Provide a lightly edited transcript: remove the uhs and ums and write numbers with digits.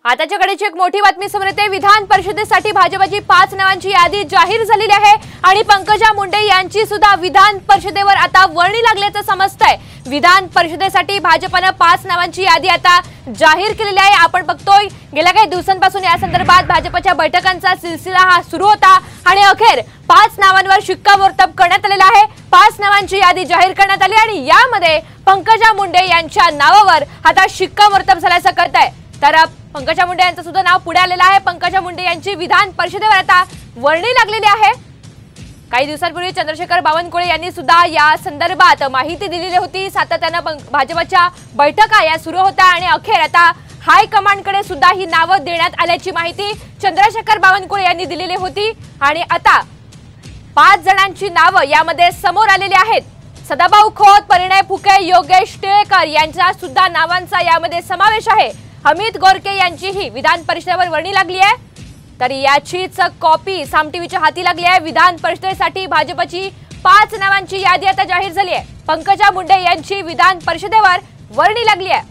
आताच्या घडीची एक मोठी बातमी समोर येते। विधान परिषदेसाठी भाजपची 5 नावांची यादी जाहीर झालेली आहे आणि पंकजा मुंडे यांची सुद्धा विधान परिषदेवर आता वर्णी लागल्याचं समजतंय। विधान परिषदेसाठी भाजपने 5 नावांची यादी आता जाहीर केलेली आहे। आपण बघतोय गेल्या काही दिवसांपासून या संदर्भात भाजपच्या बैठकांचा सिलसिला हा सुरू होता आणि अखेर 5 नावांवर शिक्कामोर्तब करण्यात आलेला आहे। 5 नावांची यादी जाहीर करण्यात आली आणि यामध्ये पंकजा मुंडे यांच्या नावावर आता शिक्कामोर्तब झाल्याचं कळतंय। तर पंकजा मुंडे यांचं सुद्धा नाव पुढे आलेलं आहे। पंकजा मुंडे यांची विधान परिषदेवर आता वर्णी लागलेली आहे। काही दिवसांपूर्वी चंद्रशेखर बावनकुळे यांनी सुद्धा या संदर्भात माहिती दिलेली होती। सातत्याने भाजपच्या बैठका या सुरू होत्या आणि अखेर आता हाय कमांडकडे सुद्धा ही नावं देण्यात आल्याची माहिती चंद्रशेखर बावनकुळे यांनी दिलेली होती आणि आता 5 जणांची नावं यामध्ये समोर आलेली आहेत। सदाभाऊ खोत, परिणय फुके, योगेश टिळेकर यांच्या सुद्धा नावांचा यामध्ये समावेश आहे। अमित गोरके यांचीही विधान परिषदेवर वर्णी लागली आहे। तर याचीच कॉपी साम टीव्हीच्या हाती लागली आहे। विधान परिषदेसाठी भाजपची 5 नावांची यादी आता जाहीर झाली आहे। पंकजा मुंडे यांची विधान परिषदेवर वर्णी लागली आहे।